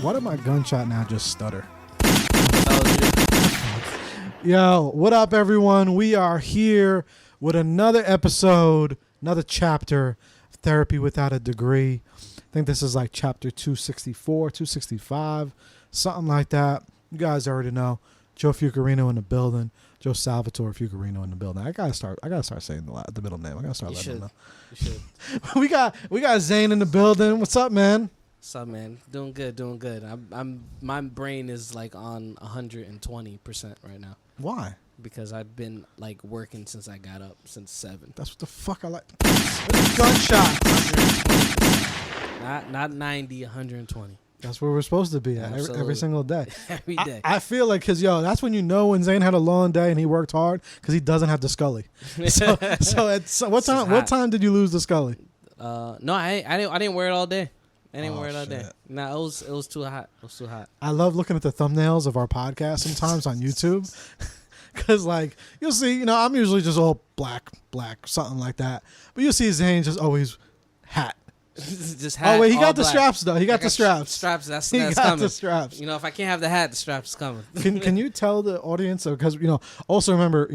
Why did my gunshot now just stutter? Yo, what up, everyone? We are here with another episode, another chapter of Therapy Without a Degree. I think this is like chapter 264, 265, something like that. You guys already know. Joe Fucarino in the building. Joe Salvatore Fucarino in the building. I gotta start saying the middle name. I gotta start letting them know. You should. we got Zain in the building. What's up, man? What's up, man? Doing good. My brain is like on 120% right now. Why? Because I've been like working since I got up since 7. That's what the fuck I like. Gunshot. Not 90, 120. That's where we're supposed to be at every single day. Every day. I feel like, because, that's when you know when Zain had a long day and he worked hard, because he doesn't have the Scully. So what time did you lose the Scully? No, I didn't wear it all day. I didn't wear it all day. No, it was too hot. It was too hot. I love looking at the thumbnails of our podcast sometimes on YouTube. Because, like, you'll see, I'm usually just all black, something like that. But you'll see Zain just always hat. Just hat. Oh, wait, he got the black. straps, though. He got the straps. Straps, that's he got coming. the straps. If I can't have the hat, the straps is coming. Can you tell the audience, because, also remember,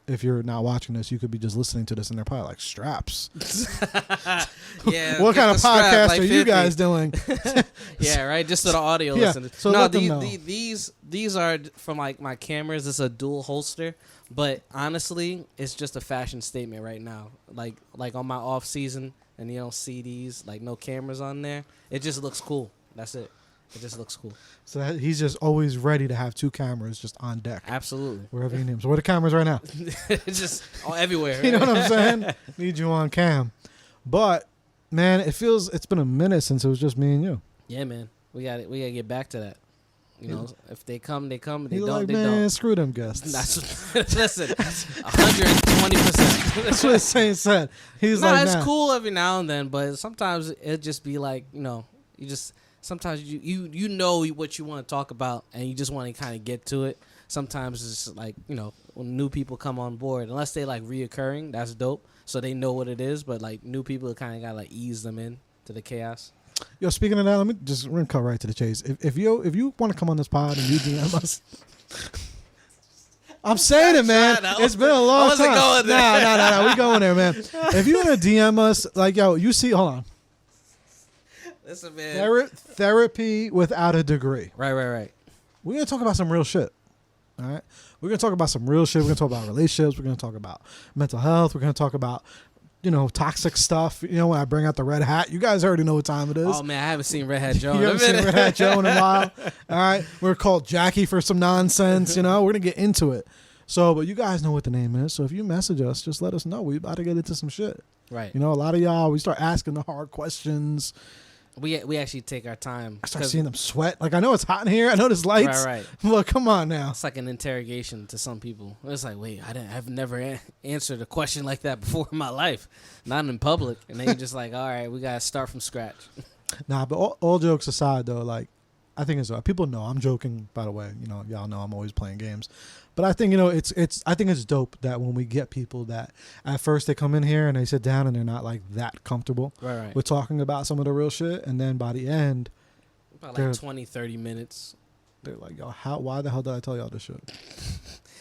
if you're not watching this, you could be just listening to this and they're probably like, straps. Yeah. What kind of podcast like are you guys doing? Yeah, right? Just so the audio listeners. So let them know. These are from like my cameras. It's a dual holster. But honestly, it's just a fashion statement right now. Like on my off season, and you don't see these, like, no cameras on there. It just looks cool. That's it. It just looks cool. So he's just always ready to have 2 cameras just on deck. Absolutely. Wherever you need them. So where are the cameras right now? It's just everywhere. You know what I'm saying? Need you on cam. But, man, it's been a minute since it was just me and you. Yeah, man. We got to get back to that. If they come, they come. If they He's don't, like, they man, don't. screw them guests. Listen, 120%. That's what Zain said. He's it's cool every now and then, but sometimes it just be like, you just sometimes you know what you want to talk about, and you just want to kind of get to it. Sometimes it's just like, when new people come on board, unless they like reoccurring, that's dope. So they know what it is, but like new people kind of got to like ease them in to the chaos. Yo, speaking of that, we're gonna cut right to the chase. If you want to come on this pod and you DM us, I'm saying it, man. It's been a long time. Going there. No, we going there, man. If you want to DM us, like, yo, you see, hold on. Listen, man. Therapy without a degree. Right. We're gonna talk about some real shit. All right, we're gonna talk about some real shit. We're gonna talk about relationships. We're gonna talk about mental health. We're gonna talk about toxic stuff. When I bring out the red hat, you guys already know what time it is. Oh, man, I haven't seen Red Hat Joe you in a haven't seen minute. Red Hat Joe in a while. All right. We're called Jackie for some nonsense. We're going to get into it. So, but you guys know what the name is. So if you message us, just let us know. We about to get into some shit. Right. A lot of y'all, we start asking the hard questions. We actually take our time. I start seeing them sweat. Like, I know it's hot in here. I know there's lights. Right. Look, come on now. It's like an interrogation to some people. It's like, wait, I've never answered a question like that before in my life. Not in public. And then you're just like, all right, we got to start from scratch. Nah, but all jokes aside, though, like, I think it's people know I'm joking. By the way, y'all know I'm always playing games, but I think I think it's dope that when we get people that at first they come in here and they sit down and they're not like that comfortable with talking about some of the real shit, and then by the end, about like 20-30 minutes, they're like, yo, why the hell did I tell y'all this shit?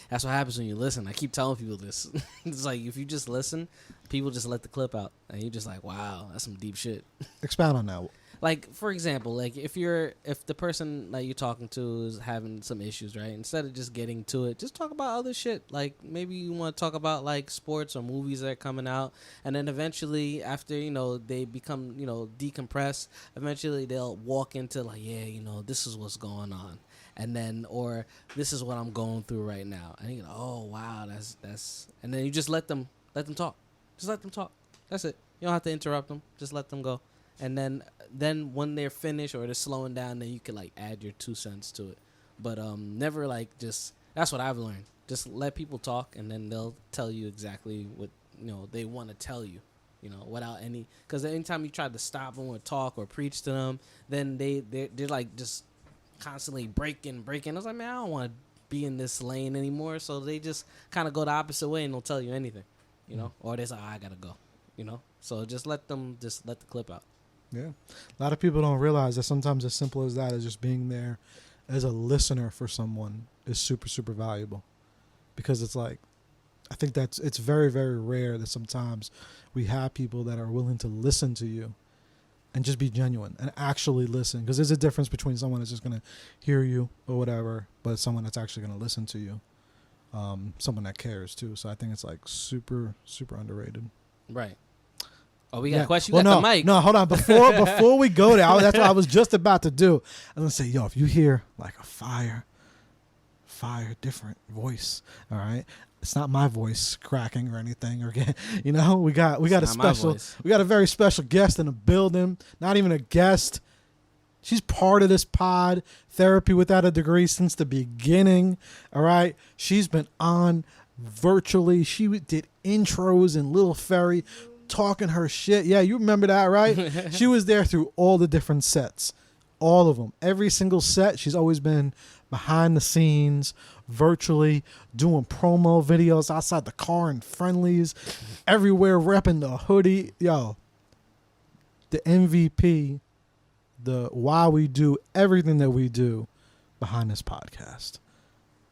That's what happens when you listen. I keep telling people this. It's like if you just listen, people just let the clip out, and you're just like, wow, that's some deep shit. Expound on that. Like, for example, like if the person that you're talking to is having some issues, right? Instead of just getting to it, just talk about other shit. Like maybe you want to talk about like sports or movies that are coming out, and then eventually after they become decompress, eventually they'll walk into like, this is what's going on, and then or this is what I'm going through right now, and you go, oh wow, that's and then you just let them let them talk. Just let them talk. That's it. You don't have to interrupt them. Just let them go. And then when they're finished or they're slowing down, then you can like add your 2 cents to it. But never like just. That's what I've learned. Just let people talk, and then they'll tell you exactly what they want to tell you. Without any. Because anytime you try to stop them or talk or preach to them, then they're like just constantly breaking. I was like, man, I don't want to be in this lane anymore. So they just kind of go the opposite way and they'll tell you anything, or they're like, I gotta go, So just let the clip out. Yeah. A lot of people don't realize that sometimes as simple as that is just being there as a listener for someone is super, super valuable, because it's like, I think it's very, very rare that sometimes we have people that are willing to listen to you and just be genuine and actually listen. Because there's a difference between someone that's just going to hear you or whatever, but someone that's actually going to listen to you. Someone that cares too. So I think it's like super, super underrated. Right. Oh, we got a question. You got the mic. No, hold on. Before we go there, that's what I was just about to do. I'm going to say, yo, if you hear like a fire, different voice, all right? It's not my voice cracking or anything, or we got a very special guest in the building. Not even a guest. She's part of this pod, Therapy Without a Degree, since the beginning. All right. She's been on virtually. She did intros in Little Ferry, talking her shit. Yeah, you remember that, right? She was there through all the different sets, all of them. Every single set, she's always been behind the scenes, virtually doing promo videos outside the car and friendlies, everywhere, repping the hoodie. Yo, the MVP, the why we do everything that we do behind this podcast.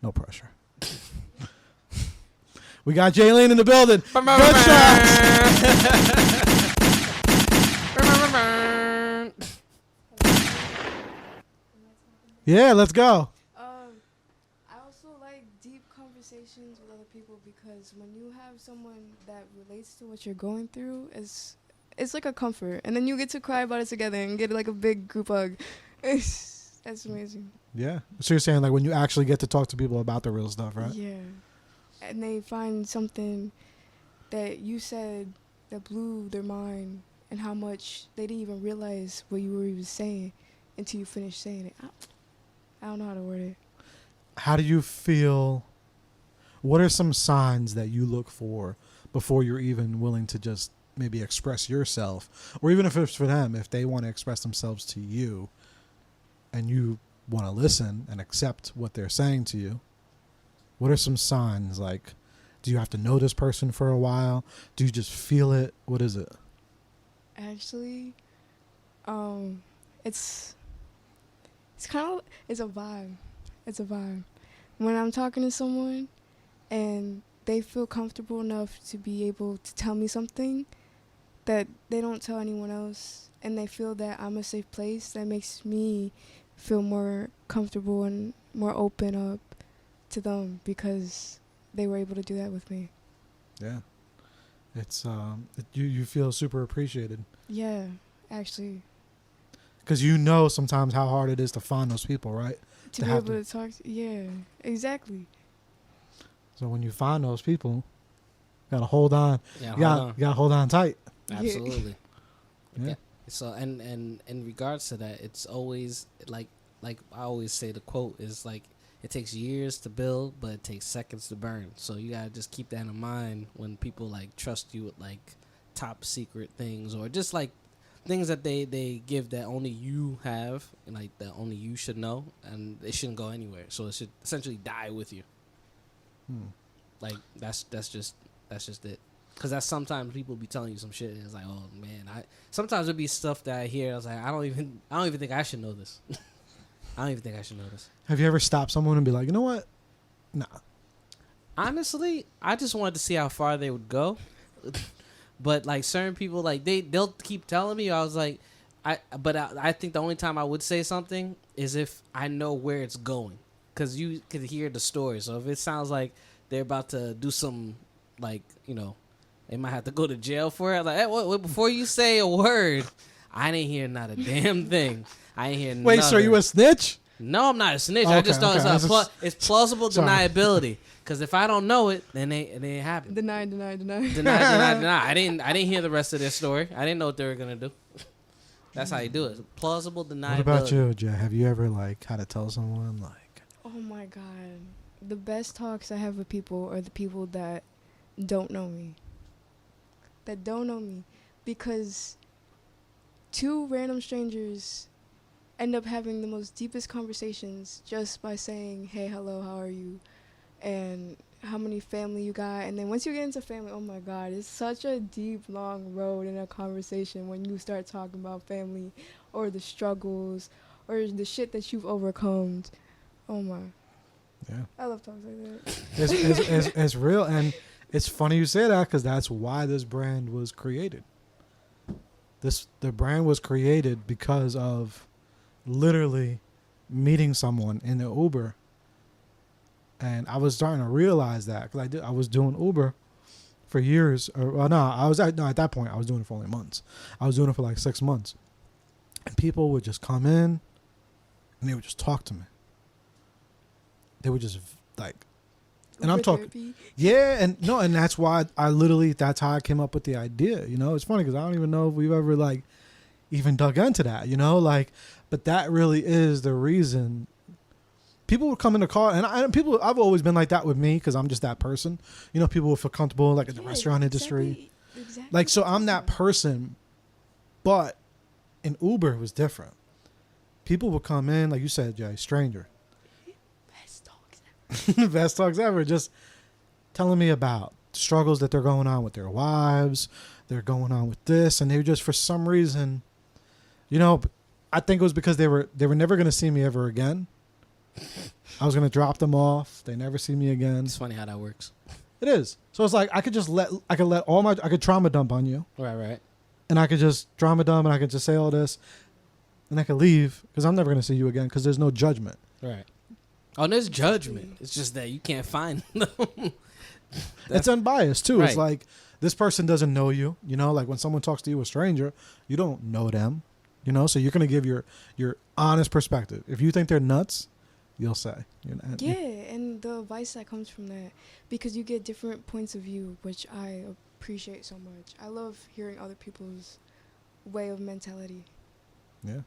No pressure. We got Jayleen in the building. Good shots. Yeah, let's go. Conversations with other people, because when you have someone that relates to what you're going through, it's like a comfort, and then you get to cry about it together and get like a big group hug. That's amazing. Yeah. So you're saying like when you actually get to talk to people about the real stuff, right? Yeah. And they find something that you said that blew their mind, and how much they didn't even realize what you were even saying until you finished saying it. I don't know how to word it. How do you feel? What are some signs that you look for before you're even willing to just maybe express yourself? Or even if it's for them, if they want to express themselves to you and you want to listen and accept what they're saying to you, what are some signs? Like, do you have to know this person for a while? Do you just feel it? What is it? Actually, it's kind of, it's a vibe. It's a vibe. When I'm talking to someone and they feel comfortable enough to be able to tell me something that they don't tell anyone else, and they feel that I'm a safe place, that makes me feel more comfortable and more open up to them, because they were able to do that with me. Yeah. It's you feel super appreciated. Yeah, actually. Because sometimes how hard it is to find those people, right? To be able to talk. Yeah, exactly. So when you find those people, you gotta hold on. Yeah, you gotta hold on tight. Absolutely. Yeah. So and in regards to that, it's always like I always say, the quote is like, it takes years to build, but it takes seconds to burn. So you gotta just keep that in mind when people like trust you with like top secret things, or just like things that they give that only you have, and like that only you should know, and it shouldn't go anywhere. So it should essentially die with you. Like that's just it. Because that's sometimes people be telling you some shit, and it's like, oh man, sometimes it'd be stuff that I hear. I was like, I don't even think I should know this. I don't even think I should know this. Have you ever stopped someone and be like, you know what? Nah. Honestly, I just wanted to see how far they would go. But like certain people, like they'll keep telling me. I was like, I think the only time I would say something is if I know where it's going, because you could hear the story. So if it sounds like they're about to do some, like, they might have to go to jail for it. Like, hey, what, before you say a word, I didn't hear not a damn thing. I ain't hear nothing. Wait, so you a snitch? No, I'm not a snitch. Oh, I just thought okay. it's plausible Sorry. deniability. Because if I don't know it, then it ain't happening. Deny. Deny. I didn't hear the rest of their story. I didn't know what they were gonna do. That's how you do it. Plausible deniability. What about you, Jay? Have you ever like had to tell someone like? Oh my God. The best talks I have with people are the people that don't know me. Because two random strangers end up having the most deepest conversations just by saying, hey, hello, how are you? And how many family you got. And then once you get into family, oh my God, it's such a deep, long road in a conversation when you start talking about family or the struggles or the shit that you've overcome. Oh my. Yeah. I love talks like that. It's real, and it's funny you say that because that's why this brand was created. The brand was created because of literally meeting someone in the Uber. And I was starting to realize that because I was doing Uber for years. At that point I was doing it for only months. I was doing it for like 6 months, and people would just come in, and they would just talk to me. They would just like, and Uber I'm talking, therapy. yeah, and that's why that's how I came up with the idea. You know, it's funny because I don't even know if we've ever like even dug into that. You know, like, but that really is the reason. People would come in the car, and I've always been like that with me because I'm just that person. You know, people would feel comfortable like in the restaurant industry. Exactly. Like, so I'm that person, but in Uber it was different. People would come in, like you said, Jay, stranger. Best talks ever. Best talks ever. Just telling me about struggles that they're going on with their wives. They're going on with this, and they were just, for some reason, you know, I think it was because they were never going to see me ever again. I was going to drop them off. They never see me again. It's funny how that works. It is. So it's like I could trauma dump on you, Right. and I could just trauma dump, and I could just say all this, and I could leave because I'm never going to see you again because there's no judgment. Right. Oh, there's judgment. It's just that you can't find them. It's unbiased too. Right. It's like this person doesn't know you. You know, like when someone talks to you, a stranger, you don't know them. You know, so you're going to give your honest perspective. If you think they're nuts, you'll say. Yeah, and the advice that comes from that, because you get different points of view, which I appreciate so much. I love hearing other people's way of mentality. Yeah,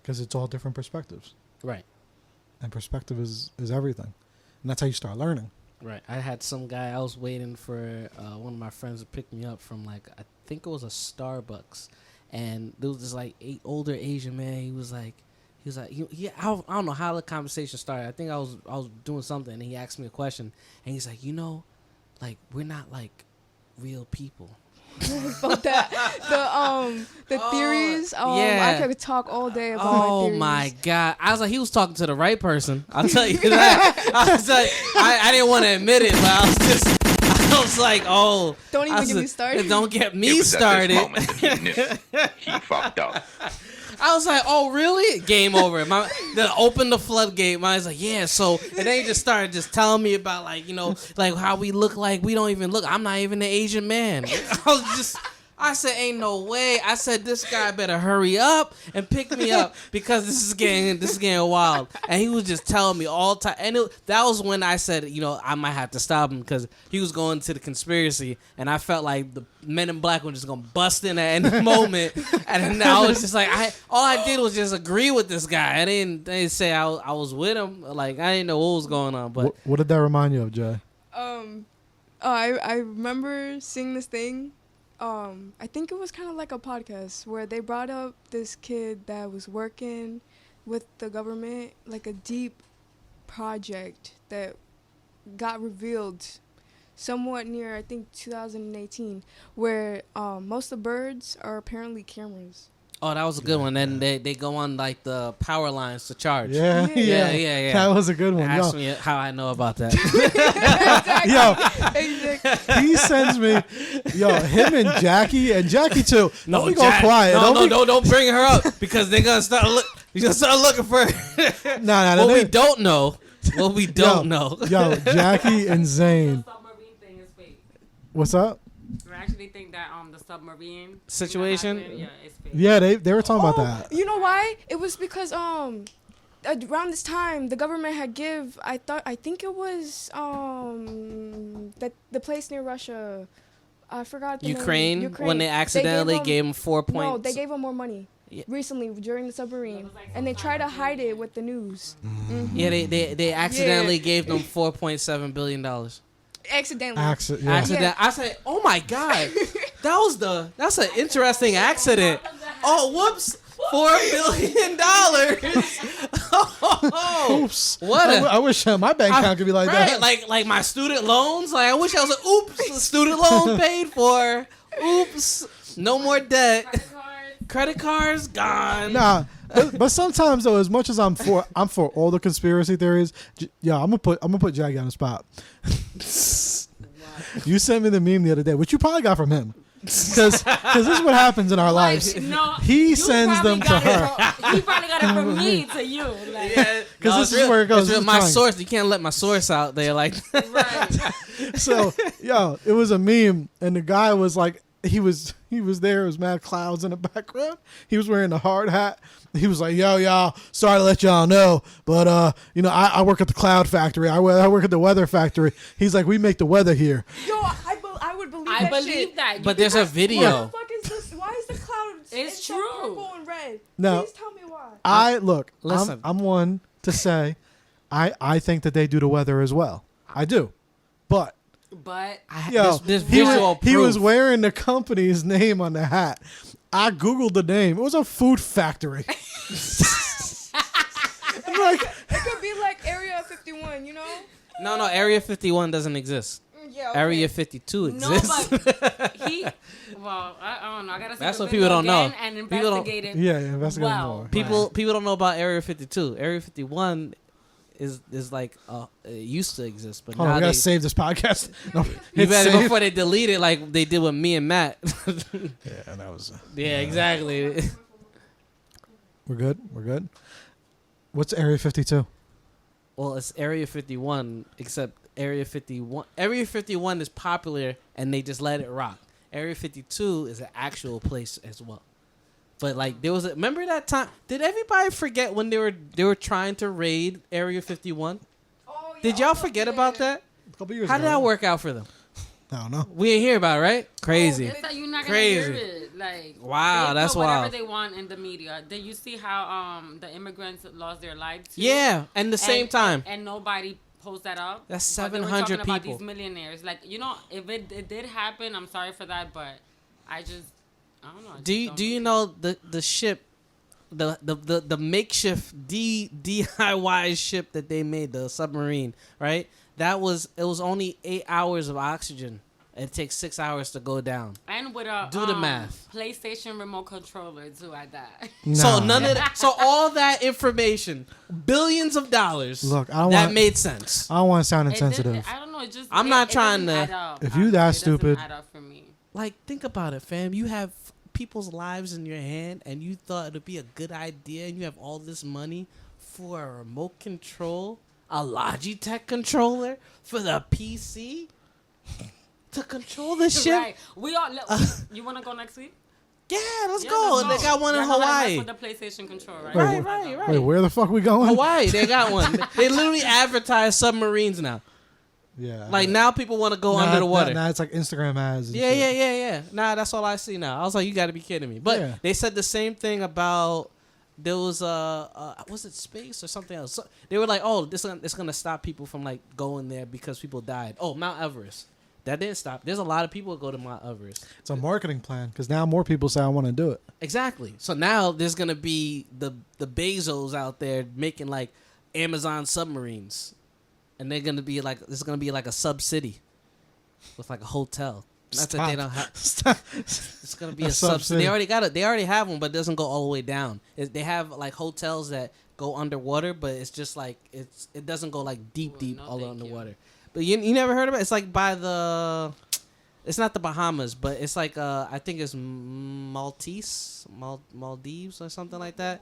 because it's all different perspectives. Right. And perspective is everything. And that's how you start learning. Right. I had some guy, I was waiting for one of my friends to pick me up from like, I think it was a Starbucks. And there was this like older Asian man. He was like, I don't know how the conversation started. I think I was doing something, and he asked me a question, and he's like, like we're not like real people. About that, the theories. Yeah. I could talk all day about my theories. Oh my God! I was like, he was talking to the right person. I'll tell you that. I was like, I didn't want to admit it, but I was like, oh. Don't even get me started. Don't get me started. At this moment that he knew he fucked up. I was like, oh, really? Game over. Then opened the floodgate. Mine's like, yeah, so. And then he just started just telling me about, like, like how we look like we don't even look. I'm not even an Asian man. I said, ain't no way. I said, this guy better hurry up and pick me up because this is getting wild. And he was just telling me all the time. And that was when I said, I might have to stop him because he was going to the conspiracy. And I felt like the Men in Black were just going to bust in at any moment. And then I was just like, all I did was just agree with this guy. I didn't say I was with him. Like, I didn't know what was going on. But what did that remind you of, Jay? I remember seeing this thing. I think it was kind of like a podcast where they brought up this kid that was working with the government, like a deep project that got revealed somewhat near, I think, 2018, where most of the birds are apparently cameras. Oh, that was a good one. And they go on like the power lines to charge. Yeah. That was a good one. Ask me how I know about that. Exactly. He sends me, him and Jackie too. No, we go quiet. Don't bring her up because they're gonna start looking for her. Nah. We don't know. What we don't know. Jackie and Zain. The submarine thing is fake. What's up? I actually think that the submarine Situation? Yeah, it's fake. Yeah, they were talking about that. You know why? It was because around this time, the government had I think it was the place near Russia. I forgot the Ukraine, name. when they accidentally gave him 4 points. No, they gave him more money. Yeah. Recently during the submarine, and they tried to hide it with the news. Mm-hmm. Yeah, they accidentally gave them $4.7 billion. Accidentally. Accident. I said, "Oh my god, that's an interesting accident." Oh, whoops. $4 billion. Oh, Oops. what I wish my bank account could be like right, that. like my student loans. Like I wish I was like, oops, student loan paid for. Oops, no more debt. Credit cards gone. Nah, but sometimes though, as much as I'm for all the conspiracy theories, I'm gonna put Jackie on the spot. You sent me the meme the other day, which you probably got from him, because this is what happens in our lives. No, He sends them to her. He probably got it from me to you. Like, Because this is where it goes. It's my source. You can't let my source out there. Like, right. So, it was a meme, and the guy was like, he was there. It was mad clouds in the background. He was wearing the hard hat. He was like, "Yo, y'all, sorry to let y'all know, but I work at the cloud factory. I work at the weather factory." He's like, "We make the weather here." Yo, I would believe that shit. but there's a video. What the fuck is this? Why is the cloud? It's so true. purple and red. No. Please tell me why. Listen. I'm one to say, I think that they do the weather as well. I do, but. But There's visual he was proof. wearing the company's name on the hat. I googled the name. It was a food factory. I'm like, It could be like Area 51, No, Area 51 doesn't exist. Yeah. Okay. Area 52 no, exists. but I don't know. I gotta see That's the what video people don't know. again and People don't- investigate it. yeah, investigate Wow. more. people don't know about Area 52. Area 51 is like it used to exist, but Hold on, now we they gotta save this podcast. No, you hit better save. before they delete it like they did with me and Matt. Yeah, that was. Yeah, exactly. We're good. What's Area 52? Well, it's Area 51, except Area 51. Area 51 is popular, and they just let it rock. Area 52 is an actual place as well. But like there was remember that time? Did everybody forget when they were trying to raid Area 51? Oh, yeah, Did y'all forget about that? A couple years How ago. did that work out for them? I don't know. We ain't hear about it, right? Crazy. It's like you're not gonna Crazy. hear it. Like Wow, they that's put whatever wild. they want in the media. Did you see how the immigrants lost their lives? Too? Yeah, and the same time. and nobody post that up. That's But they were 700 talking about people. these millionaires. Like if it did happen, I'm sorry for that, but I don't know. I Do you just do you know the ship, the makeshift DIY ship that they made, the submarine, right? It was only 8 hours of oxygen. It takes 6 hours to go down. And with a Do the math. PlayStation remote controller too at that. So Nah. none of that, so all that information, billions of dollars. Look, I don't that want- made sense. I don't want to sound It insensitive. didn't- I don't know. It just I'm not it trying doesn't to- add up. If you that Honestly, it doesn't stupid- add up for me. Like, think about it, fam. You have people's lives in your hand, and you thought it'd be a good idea, and you have all this money for a remote control, a Logitech controller for the PC to control this shit. Right. We all. You want to go next week? Yeah, let's Yeah, go. let's They got one in Y'all know how to Hawaii. mess with the PlayStation control, right? Right. Wait, where the fuck we going? Hawaii, they got one. They literally advertise submarines now. Yeah. Like now, people want to go under the water. Now it's like Instagram ads. and Yeah, shit. yeah. Nah, that's all I see now. I was like, you got to be kidding me. But Yeah. they said the same thing about there was was it space or something else? So, they were like, oh, it's gonna stop people from like going there because people died. Oh, Mount Everest. That didn't stop. There's a lot of people who go to Mount Everest. It's a marketing plan because now more people say I want to do it. Exactly. So now there's gonna be the Bezos out there making like Amazon submarines, and they're gonna be like it's gonna be like a sub city with like a hotel. Not that they don't have. Stop. It's gonna be A a sub. sub-city. They already got it. They already have one, but it doesn't go all the way down. They have like hotels that go underwater, but it's just like it doesn't go like deep no, all thank you. underwater. But you never heard of it? It's like by the. It's not the Bahamas, but it's like I think it's Maldives or something like that.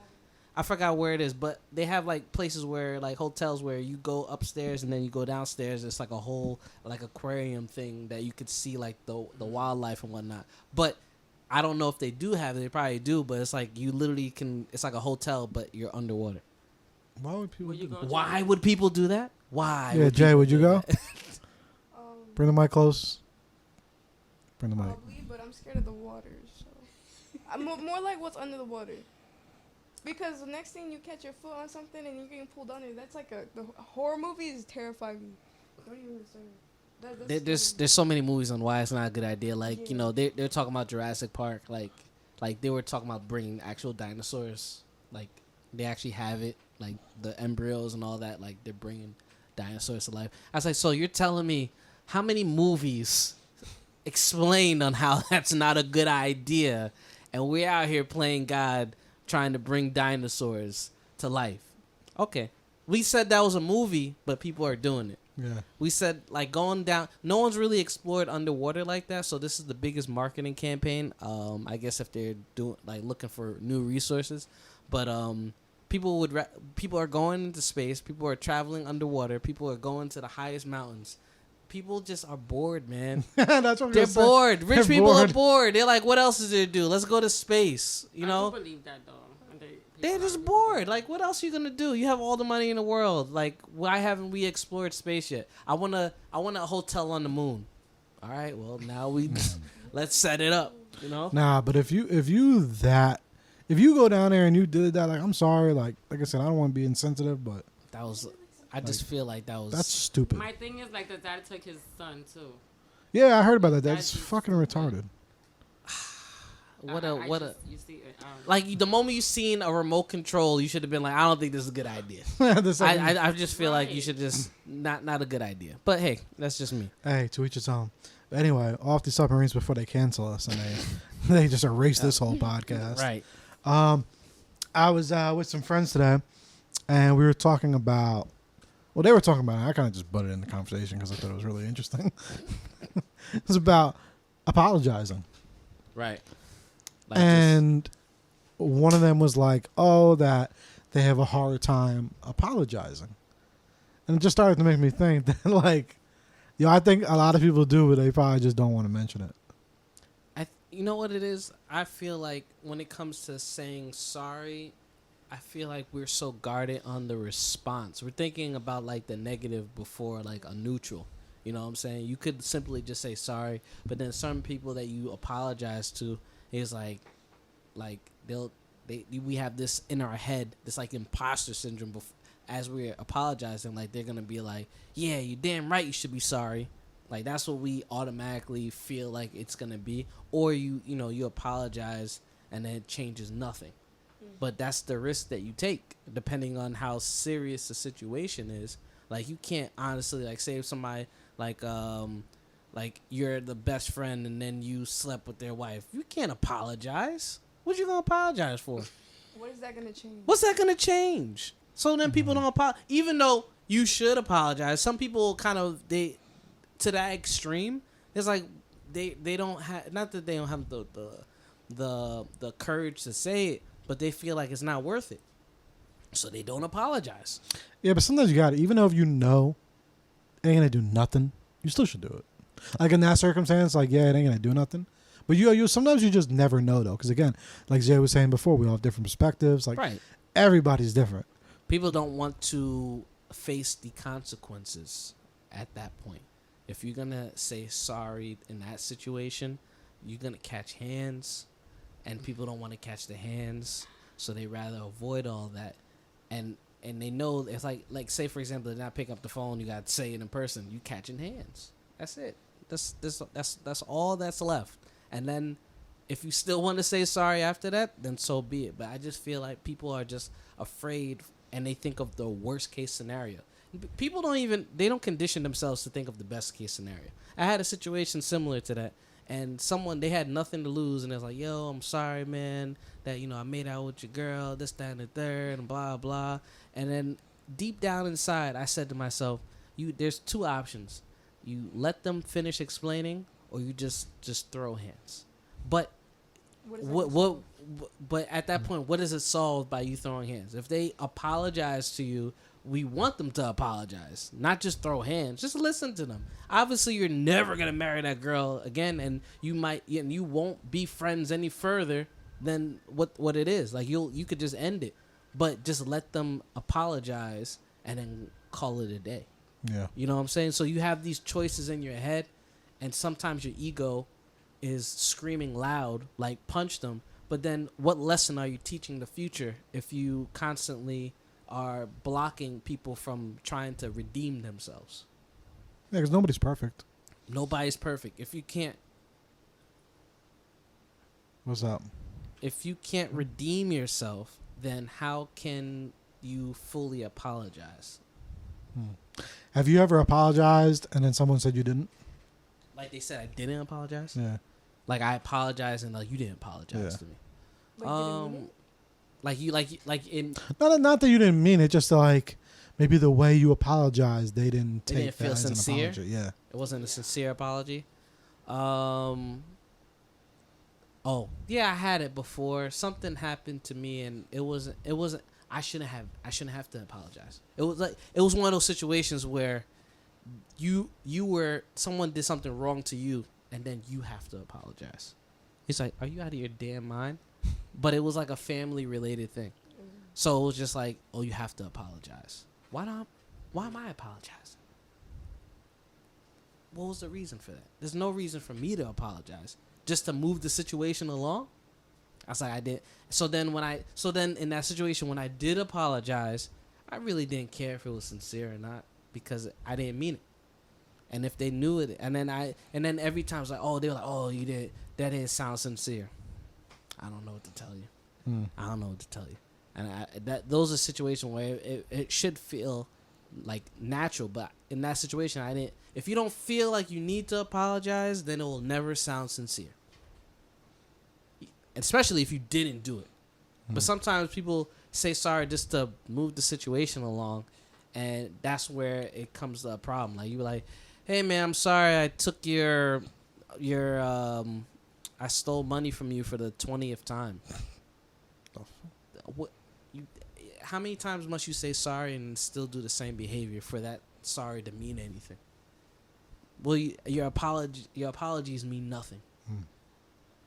I forgot where it is, but they have like places where like hotels where you go upstairs and then you go downstairs. It's like a whole like aquarium thing that you could see like the wildlife and whatnot. But I don't know if they do have it. They probably do, but it's like you literally can. It's like a hotel, but you're underwater. Why would people Will you do go? that? Why would people do that? Why? Yeah, Jay, people would you do go? that? Bring the mic close. Bring the mic. Probably, but I'm scared of the water. So I'm more like what's under the water. Because the next thing you catch your foot on something and you're getting pulled under, that's like the horror movies terrify me. Don't even understand. There's so many movies on why it's not a good idea. Like, you Yeah. know, they're talking about Jurassic Park. Like they were talking about bringing actual dinosaurs. Like they actually have it. Like the embryos and all that. Like they're bringing dinosaurs to life. I was like, so you're telling me how many movies explained on how that's not a good idea, and we're out here playing God trying to bring dinosaurs to life? Okay, we said that was a movie, but people are doing it. Yeah. We said like going down. No one's really explored underwater like that, so this is the biggest marketing campaign. I guess if they're doing like looking for new resources, but people are going into space. People are traveling underwater. People are going to the highest mountains. People just are bored, man. That's what They're bored. Rich They're people bored. are bored. They're like, what else is there to do? Let's go to space. You I know, do believe that though. they're just bored. Like, what else are you gonna do? You have all the money in the world. Like, why haven't we explored space yet? I want a hotel on the moon. All right, well now let's set it up. You know. Nah, but if you go down there and you did that, like, I'm sorry, like I said, I don't want to be insensitive, but That was. I just feel like that was. that's stupid. My thing is like the dad took his son too. Yeah, I heard about that. That's That's just fucking retarded. what I a. just, you see it, Like the moment you seen a remote control, you should have been like, I don't think this is a good idea. The second- I just feel like you Right. should just not a good idea. But hey, that's just me. Hey, to each his own. But anyway, off the submarines before they cancel us and they just erase this whole podcast. Right. I was with some friends today, and we were talking about. Well, they were talking about it. I kind of just butted in the conversation because I thought it was really interesting. It was about apologizing, Right. Like and one of them was like, "Oh, that they have a hard time apologizing," and it just started to make me think that, like, I think a lot of people do, but they probably just don't want to mention it. you know what it is? I feel like when it comes to saying sorry, I feel like we're so guarded on the response. We're thinking about like the negative before like a neutral. You know what I'm saying? You could simply just say sorry, but then some people that you apologize to is like we have this in our head, this like imposter syndrome as we're apologizing. Like they're gonna be like, yeah, you're damn right, you should be sorry. Like that's what we automatically feel like it's gonna be. Or you apologize and then it changes nothing. But that's the risk that you take, depending on how serious the situation is. Like you can't honestly like say if somebody like you're the best friend and then you slept with their wife. You can't apologize. What you gonna apologize for? What is that gonna change? What's that gonna change? So then people don't apologize, even though you should apologize. Some people kind of to that extreme. It's like they don't have, not that they don't have the courage to say it, but they feel like it's not worth it, so they don't apologize. Yeah, but sometimes you got it. Even though if you know it ain't gonna do nothing, you still should do it. Like in that circumstance, like yeah, it ain't gonna do nothing. But you sometimes you just never know though, because again, like Jay was saying before, we all have different perspectives. Like Right. everybody's different. People don't want to face the consequences at that point. If you're gonna say sorry in that situation, you're gonna catch hands, and people don't want to catch the hands, so they rather avoid all that. And they know it's like say for example, they're not picking up the phone. You got to say it in person. You catching hands. That's it. That's all that's left. And then if you still want to say sorry after that, then so be it. But I just feel like people are just afraid, and they think of the worst case scenario. People they don't condition themselves to think of the best case scenario. I had a situation similar to that, and they had nothing to lose, and it was like, yo, I'm sorry, man, that, I made out with your girl, this, that, and the third, and blah, blah. And then deep down inside, I said to myself, there's two options. You let them finish explaining, or you just throw hands. But but at that point, what is it solved by you throwing hands? If they apologize to you, we want them to apologize, not just throw hands. Just listen to them. Obviously, you're never gonna marry that girl again, and you won't be friends any further than what it is. Like you could just end it. but just let them apologize and then call it a day. Yeah. You know what I'm saying? So you have these choices in your head, and sometimes your ego is screaming loud, like punch them. But then what lesson are you teaching the future if you constantly are blocking people from trying to redeem themselves? Yeah, because nobody's perfect. Nobody's perfect. If you can't What's up? redeem yourself, then how can you fully apologize? Have you ever apologized and then someone said you didn't? Like they said, I didn't apologize. Yeah. Like I apologized and like you didn't apologize to me. Like, did it mean it? Like in Not that you didn't mean it, just like maybe the way you apologized, they didn't They take didn't that feel as sincere? an apology. Yeah. it wasn't a sincere apology. Oh yeah, I had it before. Something happened to me and it wasn't. I shouldn't have to apologize. It was one of those situations where someone did something wrong to you and then you have to apologize. It's like, are you out of your damn mind? But it was like a family related thing. So it was just like, oh, you have to apologize. Why am I apologizing? What was the reason for that? There's no reason for me to apologize. Just to move the situation along? I was like, I did. So then in that situation, when I did apologize, I really didn't care if it was sincere or not because I didn't mean it. And if they knew it, and then every time it's like, oh, they were like, oh, that didn't sound sincere. I don't know what to tell you. I don't know what to tell you. And those are situations where it should feel like natural, but in that situation, I didn't. If you don't feel like you need to apologize, then it will never sound sincere. Especially if you didn't do it. But sometimes people say sorry just to move the situation along, and that's where it comes to a problem. Like you were like, "Hey man, I'm sorry I took your I stole money from you for the 20th time." What? How many times must you say sorry and still do the same behavior for that sorry to mean anything? Well, your apologies mean nothing.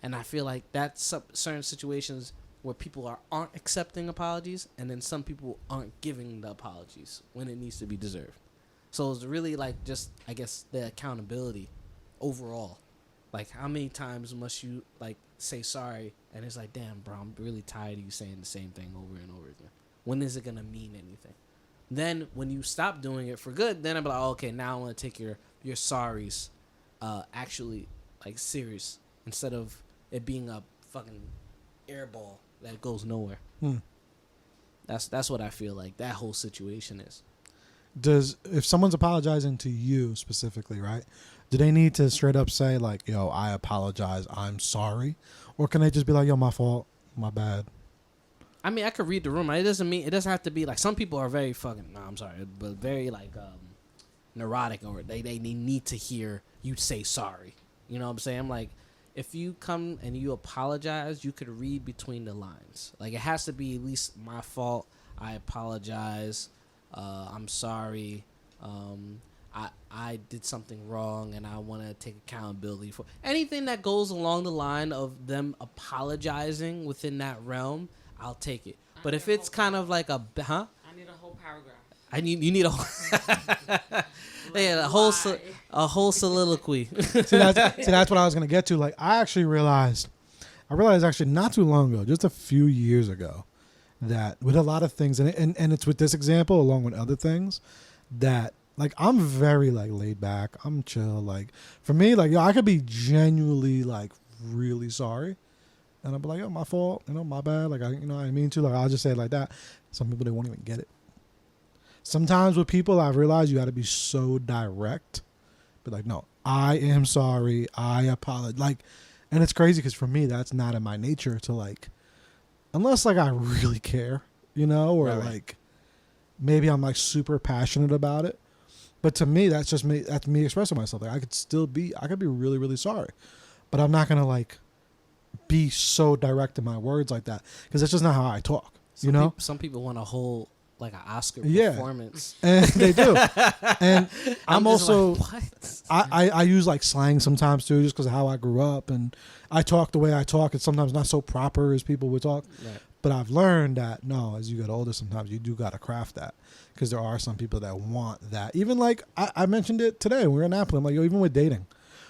And I feel like that's certain situations where people aren't accepting apologies, and then some people aren't giving the apologies when it needs to be deserved. So it's really like just, I guess, the accountability overall. Like, how many times must you like say sorry, and it's like, damn, bro, I'm really tired of you saying the same thing over and over again. When is it gonna mean anything? Then when you stop doing it for good, then I'm like, oh, okay, now I want to take your sorries, actually like serious instead of it being a fucking airball that goes nowhere. That's what I feel like that whole situation is. If someone's apologizing to you specifically, right? Do they need to straight up say like, yo, I apologize, I'm sorry? Or can they just be like, yo, my fault, my bad? I mean, I could read the room. It doesn't have to be like, some people are very fucking, I'm sorry, but very like neurotic, or they need to hear you say sorry. You know what I'm saying? I'm like, if you come and you apologize, you could read between the lines. Like, it has to be at least my fault. I apologize. I'm sorry. I did something wrong, and I want to take accountability for anything that goes along the line of them apologizing within that realm. I'll take it. But if it's kind of like I need a whole paragraph. You need a whole soliloquy. See, that's what I was gonna get to. Like, I realized actually not too long ago, just a few years ago, that with a lot of things, and it's with this example along with other things, that like I'm very like laid back, I'm chill. Like for me, like yo, I could be genuinely like really sorry, and I'll be like, yo, my fault, my bad. Like I mean to. Like I'll just say it like that. Some people, they won't even get it. Sometimes with people, I've realized you got to be so direct. But like, no, I am sorry. I apologize. Like, and it's crazy because for me, that's not in my nature to like, unless like I really care, or Right. like maybe I'm like super passionate about it. But to me, that's just me. That's me expressing myself. Like I could be really, really sorry, but I'm not gonna like be so direct in my words like that because that's just not how I talk. Some people want a whole like an Oscar Yeah. performance. And they do. And I'm just also like, what? I use like slang sometimes too, just because of how I grew up, and I talk the way I talk. It's sometimes not so proper as people would talk. Right. But I've learned that no, as you get older, sometimes you do gotta craft that, because there are some people that want that. Even like I mentioned it today when we were in Apple. I'm like, yo, even with dating,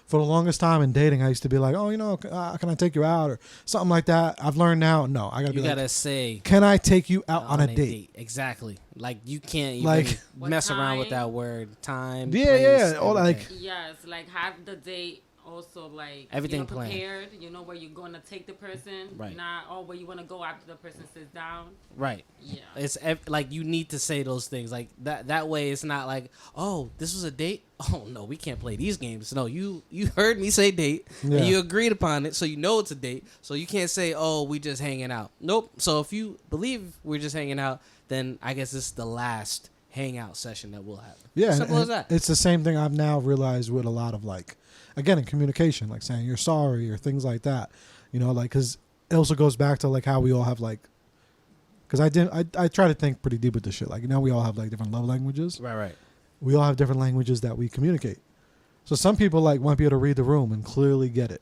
for the longest time in dating, I used to be like, oh, you know, can I take you out or something like that. I've learned now, no, I gotta You be gotta like, say can I take you out on a date? Exactly. Like you can't even Like- mess What around with time? that word. Time. Yeah, place, yeah, or like- everything. Yes, like have the date also like Everything you know, planned. prepared. You know where you're gonna take the person, Right. Not where you wanna go after the person sits down. Right. Yeah. It's like you need to say those things like that. That way, it's not like, oh, this was a date. Oh no, we can't play these games. No, you heard me say date, Yeah. and you agreed upon it, so you know it's a date. So you can't say, oh, we just hanging out. Nope. So if you believe we're just hanging out, then I guess it's the last hangout session that we'll have. Yeah, Simple and as that. It's the same thing I've now realized with a lot of like, again, in communication, like saying you're sorry or things like that. You know, like, because it also goes back to like how we all have like, because I try to think pretty deep with this shit. Like, you know, we all have like different love languages. Right. We all have different languages that we communicate. So some people like want to be able to read the room and clearly get it.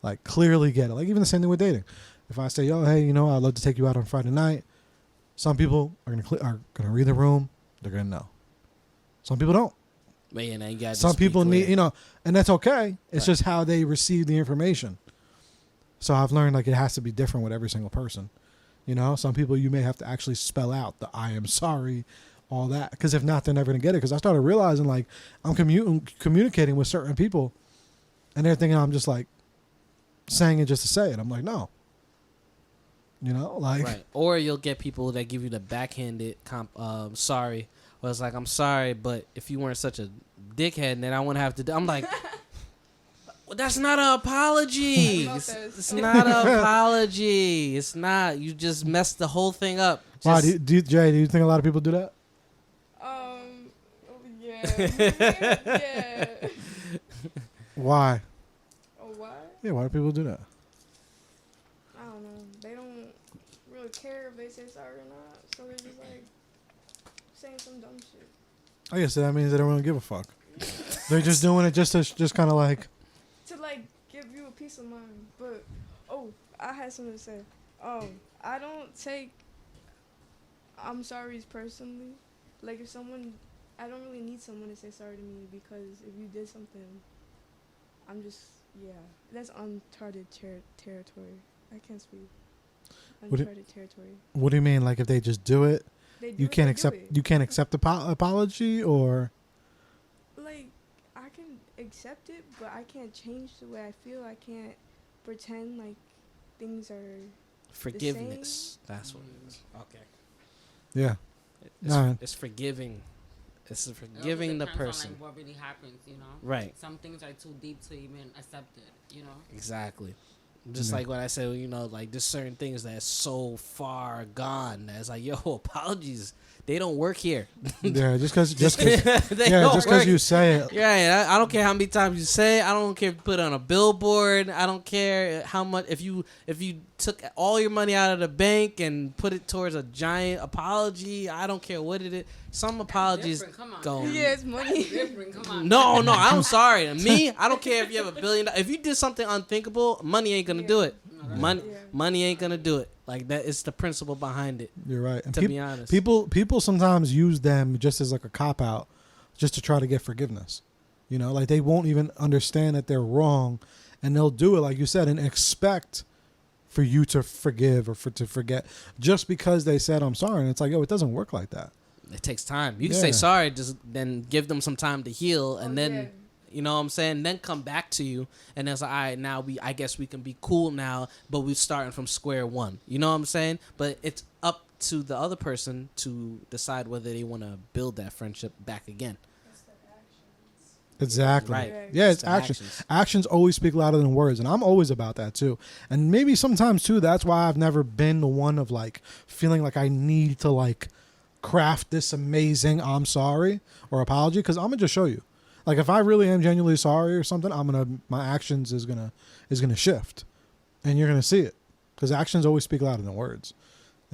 Like even the same thing with dating. If I say, yo, hey, you know, I'd love to take you out on Friday night. Some people are gonna read the room. They're gonna know. Some people don't. But yeah, now you got. Some people need, you know, and that's okay. It's Right. just how they receive the information. So I've learned like it has to be different with every single person. You know, some people you may have to actually spell out the I am sorry, all that, because if not, they're never gonna get it. Because I started realizing like I'm communicating with certain people, and they're thinking I'm just like saying it just to say it. I'm like, no. You know, like Right. Or you'll get people that give you the backhanded sorry. Or it's like, I'm sorry, but if you weren't such a dickhead, then I wouldn't have to I'm like, well, that's not an apology. About It's, this. it's not an apology. It's not. You just messed the whole thing up. wow, Just- Jay, do you think a lot of people do that? Yeah. Yeah. Why? Oh, why? Yeah, why do people do that? I don't know. They don't really care if they say sorry or not. So they're just like saying some dumb shit. I guess that means they don't really give a fuck. They're just doing it just to kind of like. To like give you a peace of mind. But I had something to say. I don't take I'm sorry's personally. Like if I don't really need someone to say sorry to me, because if you did something, I'm just that's uncharted territory. I can't speak. What Uncharted territory. What do you mean? Like if they just do it, They do you it, can't they accept. do it. You can't accept the apology, or Like I can accept it, but I can't change the way I feel. I can't pretend like things are. forgiveness. That's what it is. Okay. yeah. It's, Alright. it's forgiving. It's It also forgiving the depends on, person. like, what really happens, you know? Right. Some things are too deep to even accept it, you know? Exactly. Just Yeah. like when I say, you know, like there's certain things that's so far gone that's like, yo, apologies. They don't work here. Yeah, just because They yeah, don't just because work. you say it. Yeah, I don't care how many times you say it. I don't care if you put it on a billboard. I don't care how much if you took all your money out of the bank and put it towards a giant apology. I don't care what it is. Some apologies Different, come on. go. Yeah, it's money. Different, come on. No, I'm sorry. Me, I don't care if you have $1 billion. If you did something unthinkable, money ain't gonna do it. Money ain't gonna do it. Like that is the principle behind it. You're right. And To be honest, people sometimes use them just as like a cop out, just to try to get forgiveness. You know, like they won't even understand that they're wrong, and they'll do it like you said and expect for you to forgive or to forget just because they said I'm sorry. And it's like, yo, it doesn't work like that. it takes time. You can Yeah. say sorry, just then give them some time to heal, and Oh, then yeah. you know what I'm saying. Then come back to you, and it's like, all right, now I guess we can be cool now, but we're starting from square one. You know what I'm saying? But it's up to the other person to decide whether they want to build that friendship back again. Exactly. Right. Yeah, it's the actions. actions. Actions always speak louder than words, and I'm always about that too. And maybe sometimes too, that's why I've never been the one of like feeling like I need to like craft this amazing I'm sorry or apology, because I'm gonna just show you. Like if I really am genuinely sorry or something, my actions is gonna shift, and you're gonna see it, because actions always speak louder than words.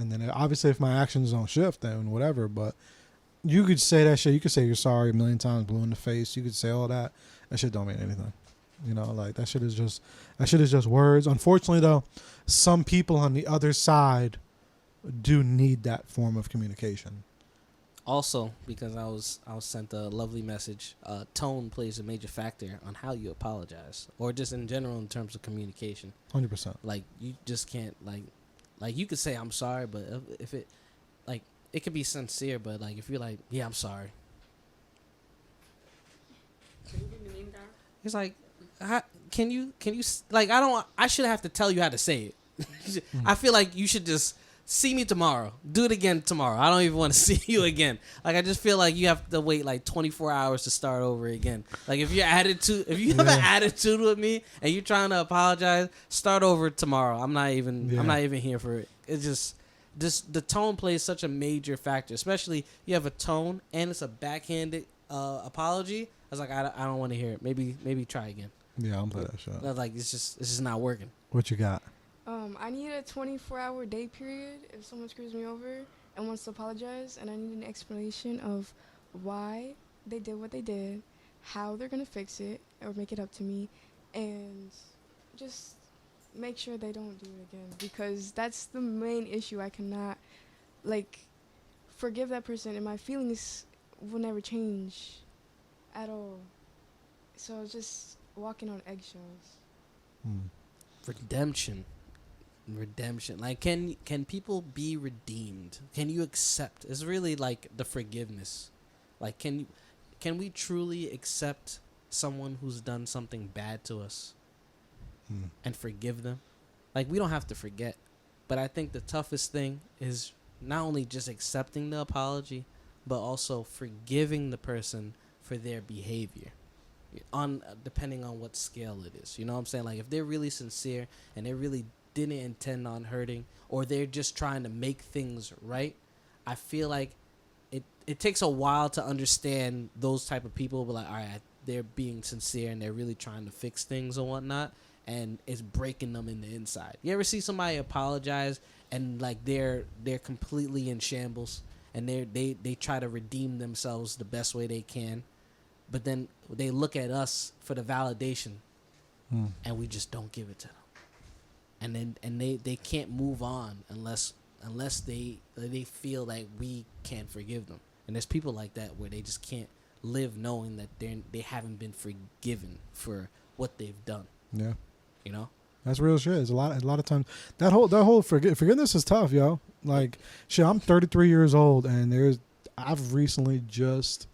And then obviously if my actions don't shift, then whatever. But you could say that shit. You could say you're sorry a million times, blue in the face. You could say all that. That shit don't mean anything. You know, like that shit is just words. Unfortunately, though, some people on the other side do need that form of communication. Also, because I was sent a lovely message, tone plays a major factor on how you apologize, or just in general in terms of communication. 100%. Like you just can't like you could say I'm sorry, but if it like it could be sincere, but like if you're like, yeah, I'm sorry. Can you give me name down? It's like, can you like I should have to tell you how to say it. I feel like you should just see me tomorrow. Do it again tomorrow. I don't even want to see you again. Like I just feel like you have to wait like 24 hours to start over again. Like if you have an attitude with me and you're trying to apologize, start over tomorrow. I'm not even here for it. It's just the tone plays such a major factor, especially you have a tone and it's a backhanded apology. I was like, I don't want to hear it. Maybe try again. Yeah, I'm play that shit. Like it's just not working. What you got? I need a 24-hour day period if someone screws me over and wants to apologize, and I need an explanation of why they did what they did, how they're going to fix it or make it up to me, and just make sure they don't do it again, because that's the main issue. I cannot, forgive that person, and my feelings will never change at all. So just walking on eggshells. Redemption. Like, can people be redeemed? Can you accept? It's really like the forgiveness. Like, can we truly accept someone who's done something bad to us and forgive them? Like, we don't have to forget, but I think the toughest thing is not only just accepting the apology, but also forgiving the person for their behavior, depending on what scale it is. You know what I'm saying? Like, if they're really sincere and they really didn't intend on hurting, or they're just trying to make things right, I feel like it takes a while to understand those type of people. But like, all right, they're being sincere and they're really trying to fix things and whatnot, and it's breaking them in the inside. You ever see somebody apologize and like they're completely in shambles, and they try to redeem themselves the best way they can, but then they look at us for the validation, and we just don't give it to them. And they can't move on unless they feel like we can't forgive them. And there's people like that where they just can't live knowing that they haven't been forgiven for what they've done. Yeah, you know, that's real shit. It's a lot of times that whole forgiveness is tough, yo. Like shit, I'm 33 years old, and I've recently just,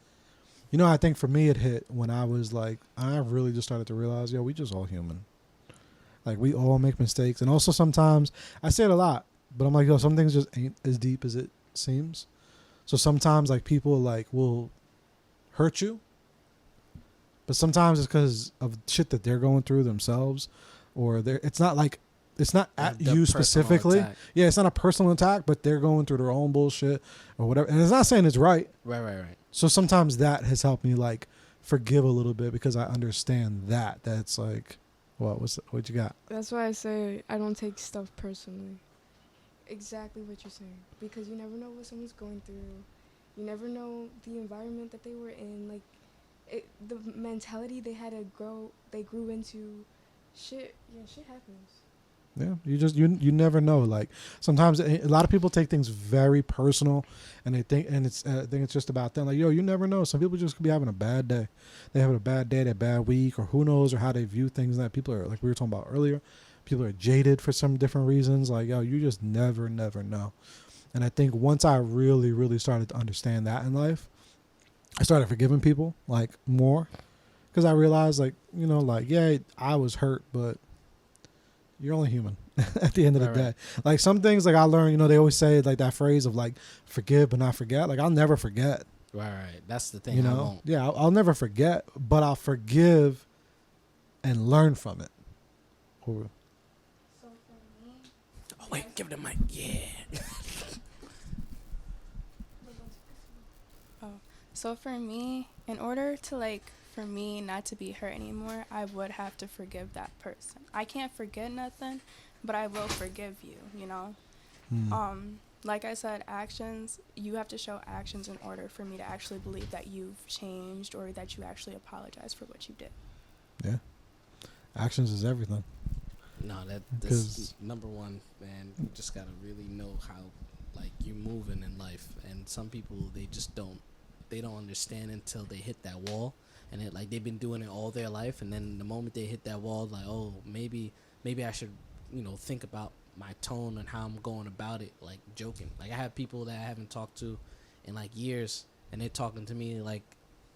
I think for me it hit when I was like, I really just started to realize, we just all human. Like, we all make mistakes. And also sometimes, I say it a lot, but I'm like, some things just ain't as deep as it seems. So sometimes, like, people, like, will hurt you. But sometimes it's because of shit that they're going through themselves. Or it's not at you specifically. Attack. Yeah, it's not a personal attack, but they're going through their own bullshit or whatever. And it's not saying it's right. Right. So sometimes that has helped me, like, forgive a little bit, because I understand that. That's like... What you got? That's why I say I don't take stuff personally. Exactly what you're saying. Because you never know what someone's going through. You never know the environment that they were in. Like, the mentality they grew into. Shit happens. Yeah, you never know. Like, sometimes a lot of people take things very personal, and they think, I think it's just about them. Like, you never know. Some people just could be having a bad day. They having a bad day, a bad week, or who knows, or how they view things. That people are, like we were talking about earlier, people are jaded for some different reasons. Like, you just never know. And I think once I really, really started to understand that in life, I started forgiving people, like, more, because I realized, like, I was hurt, but you're only human at the end of the day. Like, some things, like, I learned, they always say, like, that phrase of, like, forgive but not forget. Like, I'll never forget. Right. That's the thing. I won't. Yeah, I'll never forget, but I'll forgive and learn from it. So for me... Oh, wait, give it a mic. Yeah. So for me, in order to, for me not to be hurt anymore, I would have to forgive that person. I can't forget nothing, but I will forgive you, like I said, actions, you have to show actions in order for me to actually believe that you've changed or that you actually apologize for what you did. Yeah. Actions is everything. No, this 'Cause- number one, man. You just gotta really know how, like, you're moving in life. And some people, they just don't understand until they hit that wall. And they've been doing it all their life, and then the moment they hit that wall, like, oh, maybe I should, think about my tone and how I'm going about it, like joking. Like, I have people that I haven't talked to in like years, and they're talking to me like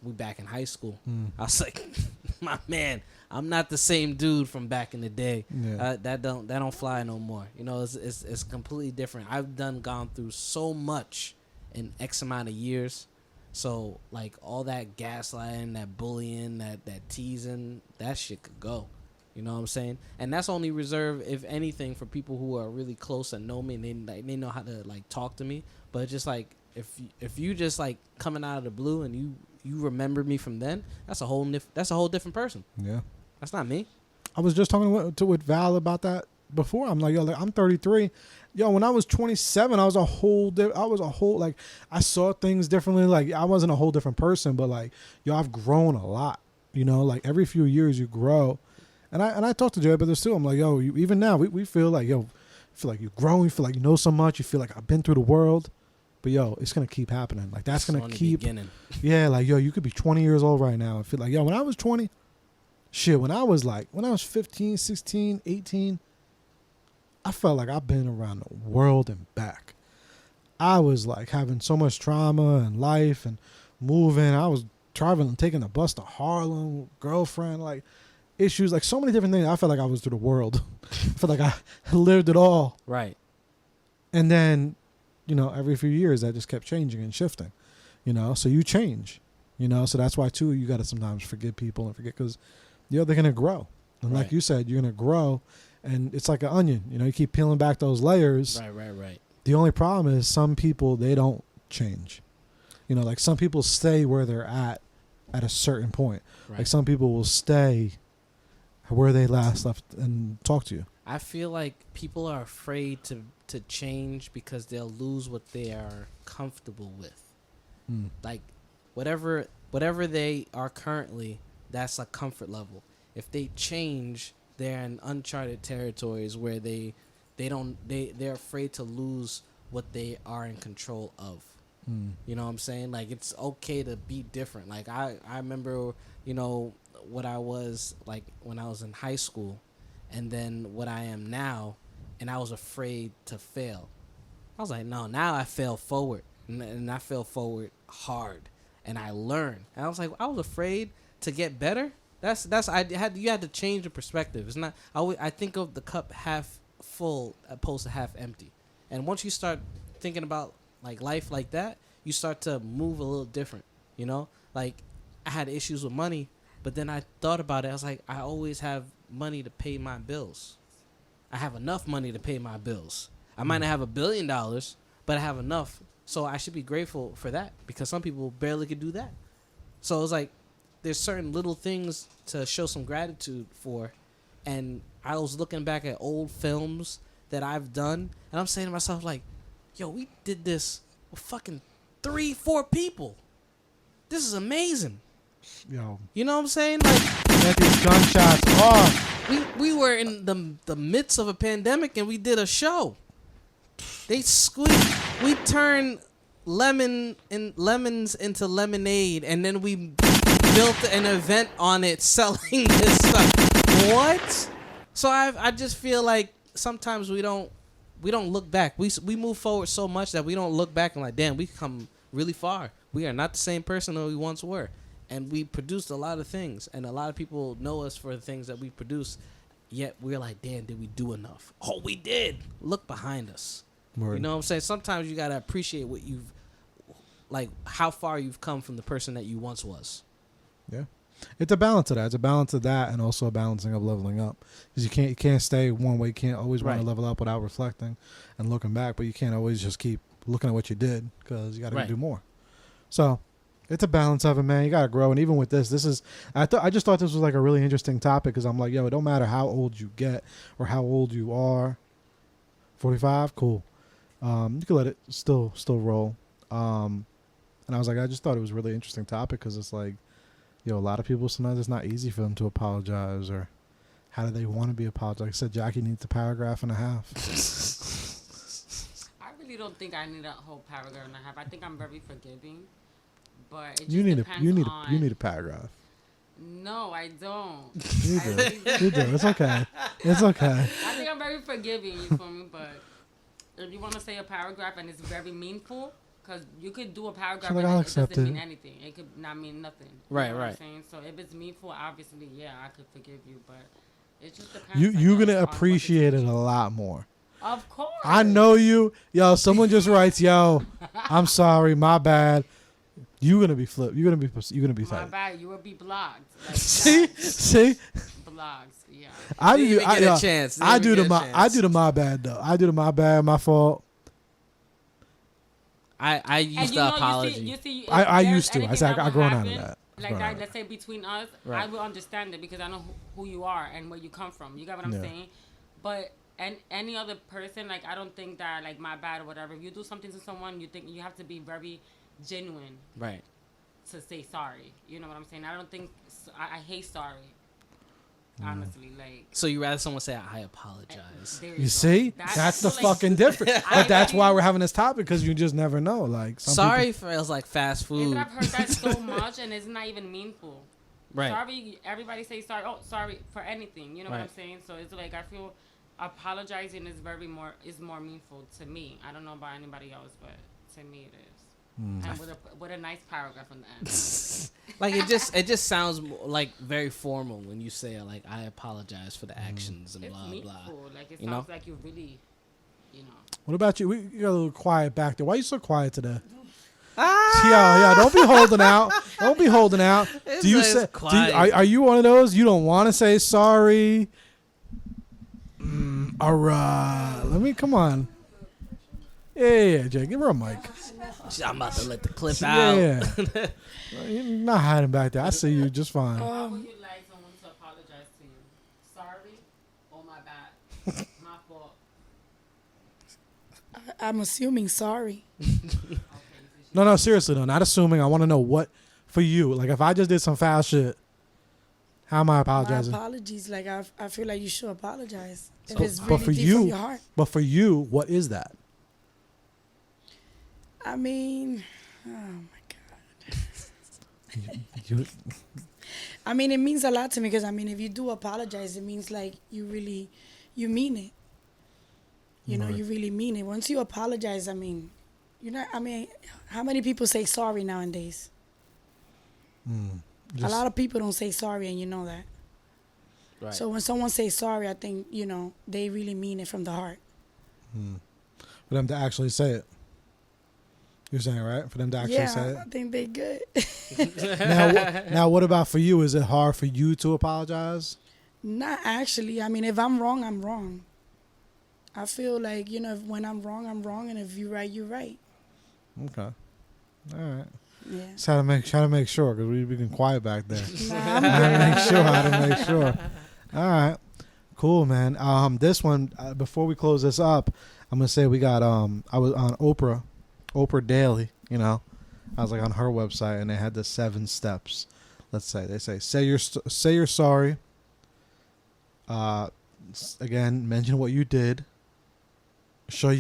we back in high school. I was like, my man, I'm not the same dude from back in the day. Yeah. That don't fly no more. It's completely different. I've gone through so much in X amount of years. So, like, all that gaslighting, that bullying, that teasing, that shit could go. You know what I'm saying? And that's only reserved, if anything, for people who are really close and know me, and they know how to, like, talk to me. But just, like, if you just, like, coming out of the blue and you remember me from then, that's a whole different person. Yeah. That's not me. I was just talking with Val about that before. I'm like, I'm 33. When I was 27, I was a whole, like, I saw things differently. Like, I wasn't a whole different person, but like, I've grown a lot, like every few years you grow. And I talk to Jay about this too. I'm like, even now we feel like, feel like you're growing. You feel like you know so much. You feel like I've been through the world, but it's going to keep happening. Like, that's going to keep, yeah. Like, you could be 20 years old right now and feel like, when I was 20, when I was 15, 16, 18, I felt like I've been around the world and back. I was like having so much trauma and life and moving. I was traveling, taking the bus to Harlem, girlfriend, like issues, like so many different things. I felt like I was through the world. I felt like I lived it all. Right. And then, every few years that just kept changing and shifting, so you change, so that's why too, you got to sometimes forgive people and forget because, they're going to grow. And like you said, you're going to grow. And it's like an onion, you keep peeling back those layers. Right. The only problem is some people, they don't change. Like some people stay where they're at a certain point. Right. Like some people will stay where they last left and talk to you. I feel like people are afraid to change because they'll lose what they are comfortable with. Like whatever they are currently, that's a comfort level. If they change, they're in uncharted territories where they're afraid to lose what they are in control of. You know what I'm saying? Like, it's okay to be different. Like, I remember, what I was like when I was in high school and then what I am now, and I was afraid to fail. I was like, no, now I fail forward, and I fail forward hard, and I learn. And I was like, I was afraid to get better. You had to change the perspective. It's not. I think of the cup half full opposed to half empty. And once you start thinking about like life like that, you start to move a little different. Like I had issues with money, but then I thought about it. I was like, I always have money to pay my bills. I have enough money to pay my bills. I might not have $1 billion, but I have enough. So I should be grateful for that because some people barely could do that. So it's like, there's certain little things to show some gratitude for. And I was looking back at old films that I've done, and I'm saying to myself, like, we did this with fucking 3-4 people. This is amazing. You know what I'm saying? Like, get these gunshots off. We were in the midst of a pandemic, and we did a show. We turned lemons into lemonade, and then we built an event on it selling this stuff. What? So I just feel like sometimes we don't look back. We move forward so much that we don't look back and like, damn, we come really far. We are not the same person that we once were. And we produced a lot of things, and a lot of people know us for the things that we produce. Yet we're like, damn, did we do enough? Oh, we did. Look behind us. Word. You know what I'm saying? Sometimes you gotta appreciate what how far you've come from the person that you once was. Yeah, it's a balance of that. It's a balance of that, and also a balancing of leveling up. Because you can't stay one way. You can't always want to level up without reflecting and looking back. But you can't always just keep looking at what you did because you got to do more. So it's a balance of it, man. You got to grow. And even with this is I just thought this was like a really interesting topic because I'm like, it don't matter how old you get or how old you are. 45, cool. You can let it still roll. And I was like, I just thought it was a really interesting topic because it's like, a lot of people sometimes it's not easy for them to apologize, or how do they want to be apologized? Like I said, Jackie needs a paragraph and a half. I really don't think I need a whole paragraph and a half. I think I'm very forgiving, but it just You need depends on. you need a paragraph. No, I don't. You I do. really don't. You do. It's okay. It's okay. I think I'm very forgiving, you feel me? But if you want to say a paragraph and it's very meaningful, because you could do a paragraph So, like, and I'll it doesn't accept it. mean anything. It could not mean nothing. You Right, know what right. I'm saying? So if it's meaningful, obviously, yeah, I could forgive you. But it just depends. You're I gonna guess, on what appreciate it situation. a lot more. Of course. I know you. Yo, someone just writes, yo, I'm sorry, my bad. You're gonna be flipped. You're gonna be My tight. bad. You will be blocked. Like See? that. See? Blocked. Yeah. I Didn't do even get a yo, chance. Didn't I even do get the a my chance. my bad though. I do the my bad, my fault. I And used you the know, apology. You see, if I there's used to. I anything said that I will grown out of happen, that. Like Grown out that, of let's say between us, Right. I will understand it because I know who you are and where you come from. You get what I'm Yeah. saying? But and any other person, like I don't think that like my bad or whatever. If you do something to someone, you think you have to be very genuine Right. to say sorry. You know what I'm saying? I don't think I hate sorry. Honestly, like. So you rather someone say I apologize? There You go. see? That's the like, fucking difference. I But that's why really- we're having this topic, because you just never know. Like some Sorry feels like fast Is food. that I've heard that so much and it's not even meaningful. Right. Sorry, everybody say sorry. Oh, sorry for anything. You know what I'm Right. saying? So it's like I feel apologizing is more meaningful to me. I don't know about anybody else, but to me it is. And with a nice paragraph on the end. Like it just sounds like very formal when you say like I apologize for the actions and It's blah meaningful. blah. Like it You sounds know? like you really, you know. What about you? You got a little quiet back there. Why you so quiet today? Yeah, don't be holding out. Don't be holding out. It's Do you like say? it's quiet. Are you one of those you don't want to say sorry? All right. Let me come on. Yeah, Jay, give her a mic. I'm about to let the clip out. Yeah, you're not hiding back there. I see you just fine. How would you like someone to apologize to you? Sorry or my bad? My fault. I'm assuming sorry. No, seriously, no, not assuming. I want to know what for you. Like, if I just did some foul shit, how am I My apologizing? apologies. Like I feel like you should apologize if So- it's but really for deep you- from your heart. But for you, what is that? I mean, oh my God. You- I mean, it means a lot to me because I mean, if you do apologize, it means like you mean it. You know, Right. you really mean it. Once you apologize, I mean, how many people say sorry nowadays? A just- lot of people don't say sorry, and you know that. Right. So when someone says sorry, I think, they really mean it from the heart. for them to actually say it. You're saying, right? For them to actually say I think they good. it. Now, what about for you? Is it hard for you to apologize? Not actually. I mean, if I'm wrong, I'm wrong. I feel like, when I'm wrong, I'm wrong. And if you're right, you're right. Okay. All right. Yeah. Just try to make sure, because we've been quiet back there. Nah, I'm How to make sure. All right. Cool, man. This one, before we close this up, I'm going to say we got, I was on Oprah Daily, I was like on her website, and they had the 7 steps. Let's say, they say you're sorry. Again, mention what you did. Show that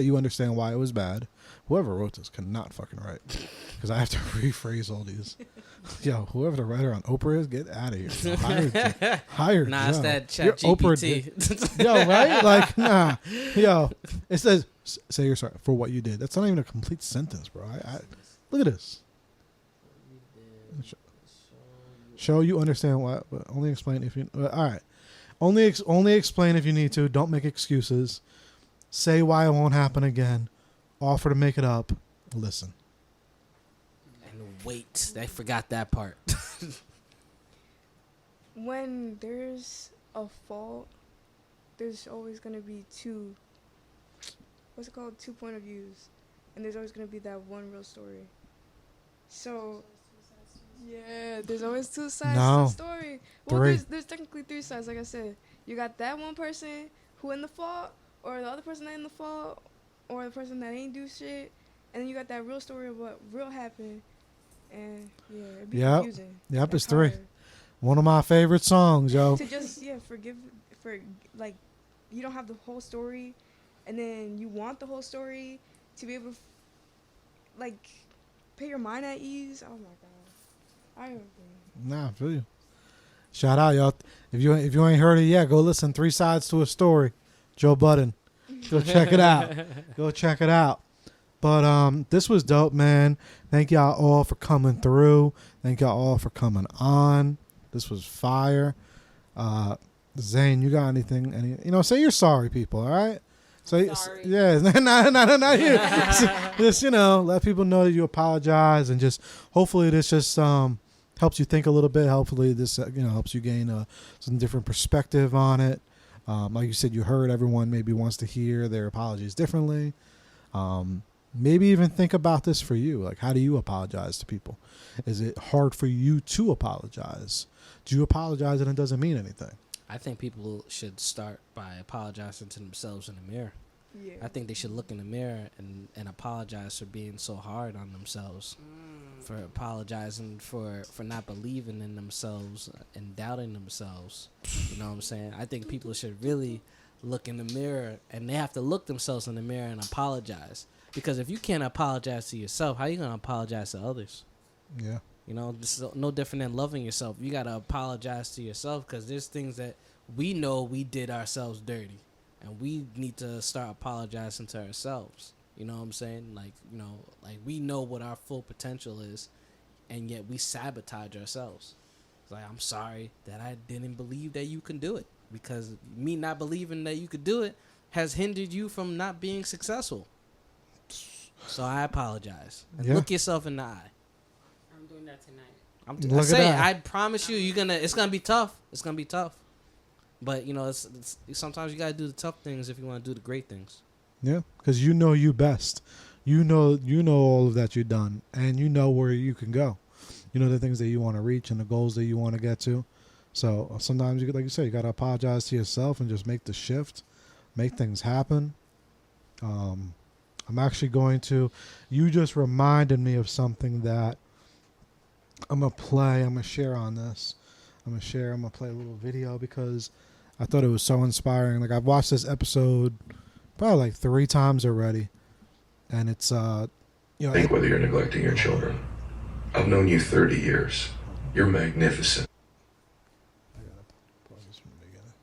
you understand why it was bad. Whoever wrote this cannot fucking write, because I have to rephrase all these. Yo, whoever the writer on Oprah is, get out of here. Hire Nah, it's Joe. that You're chat Oprah GPT. Yo, right? Like, nah. Yo, it says, say you're sorry for what you did. That's not even a complete sentence, bro. Look at this. Show you understand why, but only explain if you. All right. Only explain if you need to. Don't make excuses. Say why it won't happen again. Offer to make it up. Listen. And wait, I forgot that part. When there's a fault, there's always going to be two point of views. And there's always going to be that one real story. So, yeah, there's always 2 sides No. to the story. Well, 3. there's technically 3 sides, like I said. You got that one person who in the fault, or the other person that in the fault, or the person that ain't do shit, and then you got that real story of what real happened, and yeah, it'd be Yep. confusing. Yep, That's it's 3. hard. One of my favorite songs, yo. To just forgive for like you don't have the whole story, and then you want the whole story to be able to like put your mind at ease. Oh my god, I agree. Nah, I feel you. Shout out, y'all. If you ain't heard it yet, go listen. 3 Sides to a Story. Joe Budden. Go check it out. Go check it out. But this was dope, man. Thank y'all all for coming through. Thank y'all all for coming on. This was fire. Zain, you got anything? Say you're sorry, people. All right. So sorry. yeah, not you. Just let people know that you apologize, and just hopefully this just helps you think a little bit. Hopefully this helps you gain some different perspective on it. Like you said, you heard everyone maybe wants to hear their apologies differently. Maybe even think about this for you. Like, how do you apologize to people? Is it hard for you to apologize? Do you apologize and it doesn't mean anything? I think people should start by apologizing to themselves in the mirror. Yeah. I think they should look in the mirror and apologize for being so hard on themselves, for apologizing for not believing in themselves and doubting themselves. You know what I'm saying? I think people should really look in the mirror, and they have to look themselves in the mirror and apologize. Because if you can't apologize to yourself, how you going to apologize to others? Yeah. This is no different than loving yourself. You got to apologize to yourself because there's things that we know we did ourselves dirty. And we need to start apologizing to ourselves. You know what I'm saying? Like we know what our full potential is, and yet we sabotage ourselves. It's like, I'm sorry that I didn't believe that you can do it, because me not believing that you could do it has hindered you from not being successful. So I apologize. And look yourself in the eye. I'm doing that tonight. I say, I promise you, it's gonna be tough. It's gonna be tough. But it's sometimes you gotta do the tough things if you want to do the great things. Yeah, because you know you best. You know all of that you've done, and you know where you can go. You know the things that you want to reach and the goals that you want to get to. So sometimes like you say, you gotta apologize to yourself and just make the shift, make things happen. I'm actually going to. You just reminded me of something that I'm gonna share on this. I'm gonna play a little video because I thought it was so inspiring. Like, I've watched this episode probably like 3 times already, and it's Think whether you're neglecting your children. I've known you 30 years. You're magnificent. I gotta pause this from the beginning.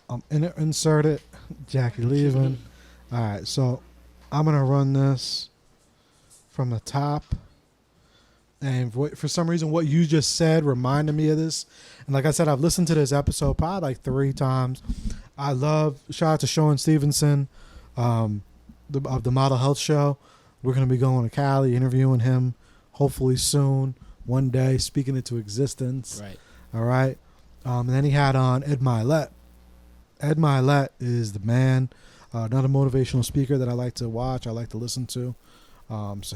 I'm insert it. Jackie leaving. All right, so I'm gonna run this from the top, and for some reason, what you just said reminded me of this. And like I said, I've listened to this episode probably like 3 times. Shout out to Sean Stevenson, of the Model Health Show. We're gonna be going to Cali, interviewing him, hopefully soon, one day, speaking into existence. Right. All right. And then he had on Ed Milet. Ed Milet is the man, another motivational speaker that I like to watch, I like to listen to. So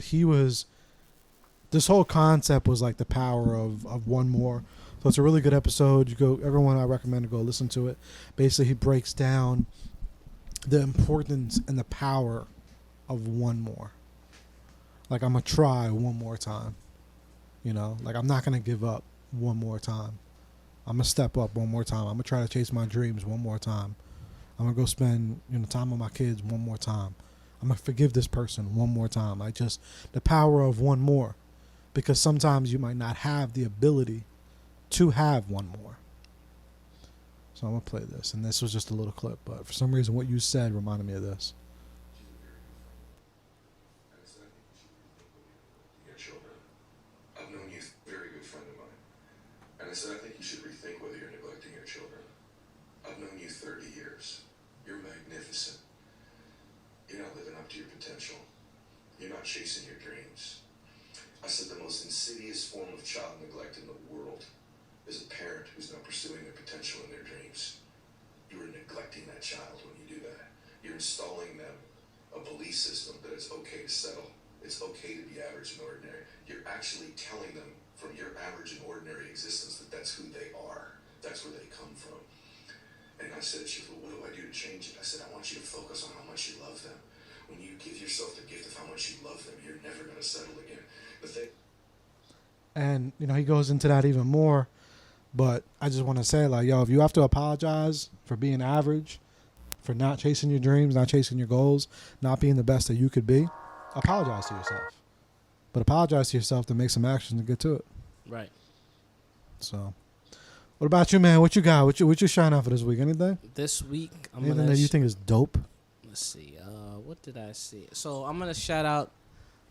this whole concept was like the power of one more. So it's a really good episode. Everyone, I recommend to go listen to it. Basically, he breaks down the importance and the power of one more. Like, I'm going to try one more time. Like, I'm not going to give up one more time. I'm going to step up one more time. I'm going to try to chase my dreams one more time. I'm going to go spend time with my kids one more time. I'm going to forgive this person one more time. The power of one more. Because sometimes you might not have the ability to have one more. So I'm going to play this. And this was just a little clip. But for some reason, what you said reminded me of this. Your children. I've known you, very good friend of mine. And I said, I think you should rethink whether you're neglecting your children. I've known you 30 years. You're magnificent. You're not living up to your potential. You're not chasing your dreams. I said the most insidious form of child neglect in the world is a parent who's not pursuing their potential and their dreams. You are neglecting that child when you do that. You're installing them a belief system that it's okay to settle. It's okay to be average and ordinary. You're actually telling them from your average and ordinary existence that that's who they are. That's where they come from. And I said, she said, well, what do I do to change it? I said, I want you to focus on how much you love them. When you give yourself the gift of how much you love them, you're never going to settle again. The thing. And, he goes into that even more. But I just want to say, like, yo, if you have to apologize for being average, for not chasing your dreams, not chasing your goals, not being the best that you could be, apologize to yourself. But apologize to yourself to make some action to get to it. Right. So, what about you, man? What you got? What you shine out for this week? Anything? This week, Anything that you think is dope? Let's see. What did I see? So I'm gonna shout out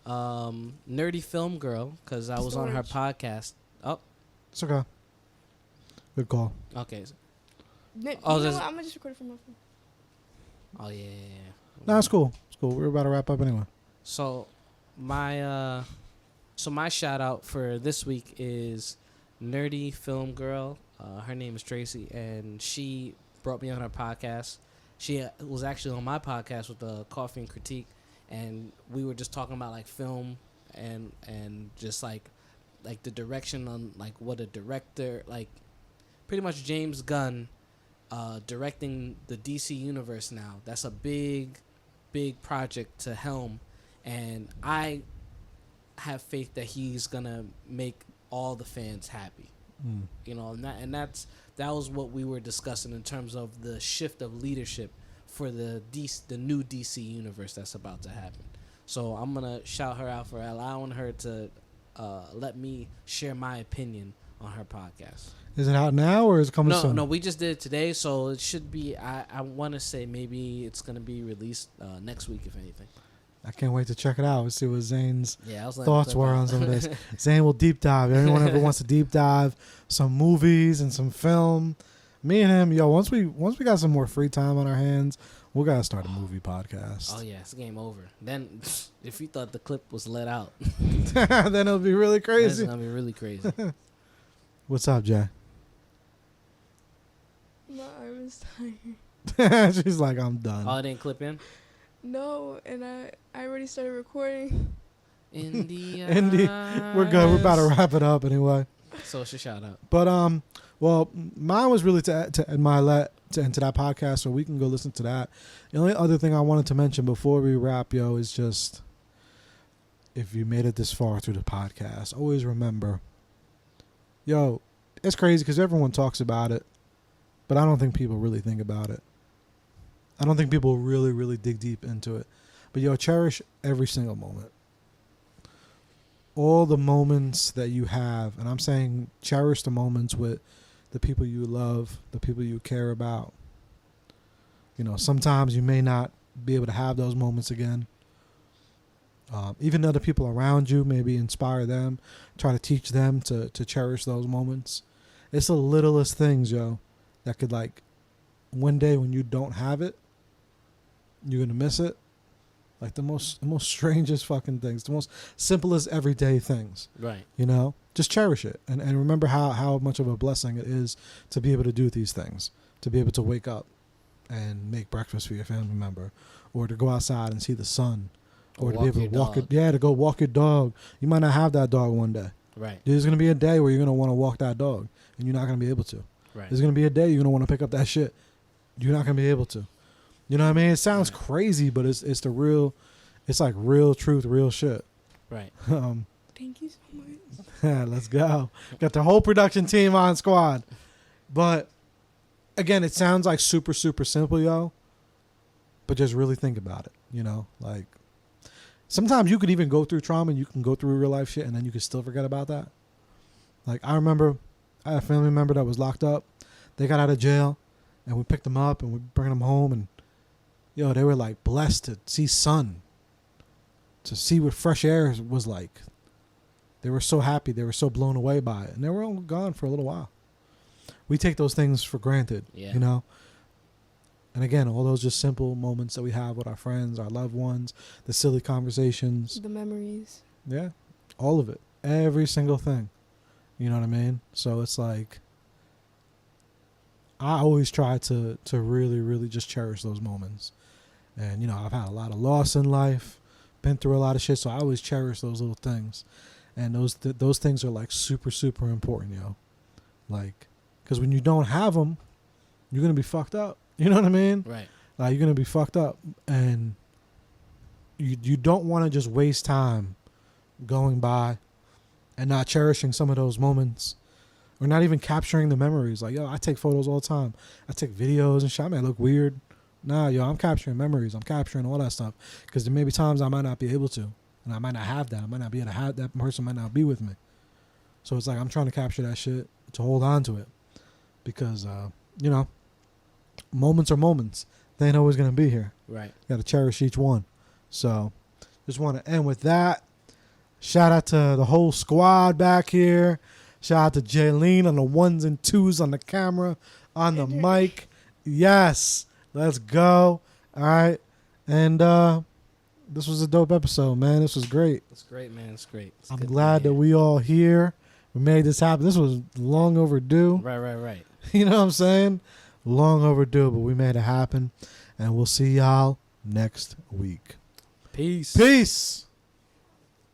Nerdy Film Girl because I was on her podcast. Oh, it's okay. Good call. Okay. Nick, Oh, you know there's- what? I'm gonna just record it from my phone. Oh yeah. No, it's cool. It's cool. We're about to wrap up anyway. So my shout out for this week is Nerdy Film Girl. Her name is Tracy, and she brought me on her podcast. She was actually on my podcast with the Coffee and Critique, and we were just talking about like film and just like the direction on like what a director, like pretty much James Gunn directing the DC universe now. That's a big project to helm, and I have faith that he's gonna make all the fans happy. That was what we were discussing in terms of the shift of leadership for the new DC universe that's about to happen. So I'm gonna shout her out for allowing her to let me share my opinion on her podcast. Is it out now or is it coming soon? No, we just did it today, so it should be. I want to say maybe it's gonna be released next week, if anything. I can't wait to check it out. Let's see what Zane's Yeah, thoughts were on some of this. Zane will deep dive. Anyone ever wants to deep dive some movies and some film, me and him, yo, once we got some more free time on our hands, we gotta start a movie podcast. Oh yeah, it's game over. Then if you thought the clip was let out, Then it'll be really that's crazy. gonna be really crazy. What's up, Jay? My arm is tired. She's like, I'm done. Oh, it didn't clip in. No, and I already started recording. India. We're good. We're about to wrap it up anyway. So it's a shout out. But well, mine was really to into that podcast, so we can go listen to that. The only other thing I wanted to mention before we wrap, yo, is just if you made it this far through the podcast, always remember, yo, it's crazy because everyone talks about it, but I don't think people really think about it. I don't think people really, really dig deep into it. But yo, cherish every single moment. All the moments that you have, and I'm saying cherish the moments with the people you love, the people you care about. Sometimes you may not be able to have those moments again. Even other people around you, maybe inspire them, try to teach them to cherish those moments. It's the littlest things, yo, that could like one day when you don't have it, you're gonna miss it. Like the most strangest fucking things, the most simplest everyday things. Right. Just cherish it and remember how much of a blessing it is to be able to do these things, to be able to wake up and make breakfast for your family member, or to go outside and see the sun, or to be able to walk it. Yeah, to go walk your dog. You might not have that dog one day. Right. There's gonna be a day where you're gonna want to walk that dog, and you're not gonna be able to. Right. There's gonna be a day you're gonna want to pick up that shit. You're not gonna be able to. You know what I mean? It sounds crazy, but it's the real. It's like real truth, real shit. Right. Thank you so much. Let's go. Got the whole production team on squad. But again, it sounds like super, super simple, yo. But just really think about it. Like sometimes you could even go through trauma and you can go through real life shit and then you can still forget about that. Like I remember I had a family member that was locked up. They got out of jail and we picked them up and we bring them home and yo, they were like blessed to see sun, to see what fresh air was like. They were so happy. They were so blown away by it. And they were all gone for a little while. We take those things for granted, Yeah. And again, all those just simple moments that we have with our friends, our loved ones, the silly conversations. The memories. Yeah, all of it. Every single thing. You know what I mean? So it's like, I always try to really, really just cherish those moments. And, I've had a lot of loss in life, been through a lot of shit, so I always cherish those little things. And those things are, like, super, super important, yo. Like, because when you don't have them, you're going to be fucked up. You know what I mean? Right. Like, you're going to be fucked up. And you don't want to just waste time going by and not cherishing some of those moments or not even capturing the memories. Like, yo, I take photos all the time. I take videos and shit. I might look weird. Nah, yo, I'm capturing memories. I'm capturing all that stuff because there may be times I might not be able to, and I might not have that. I might not be able to have that person might not be with me. So it's like I'm trying to capture that shit to hold on to it because, moments are moments. They ain't always going to be here. Right. Got to cherish each one. So just want to end with that. Shout out to the whole squad back here. Shout out to Jayleen on the ones and twos on the camera, on the mic. Yes. Let's go. All right. And this was a dope episode, man. This was great. It's great, man. It's great. It's I'm good to glad be that here. we all here. We made this happen. This was long overdue. Right. You know what I'm saying? Long overdue, but we made it happen. And we'll see y'all next week. Peace. Peace.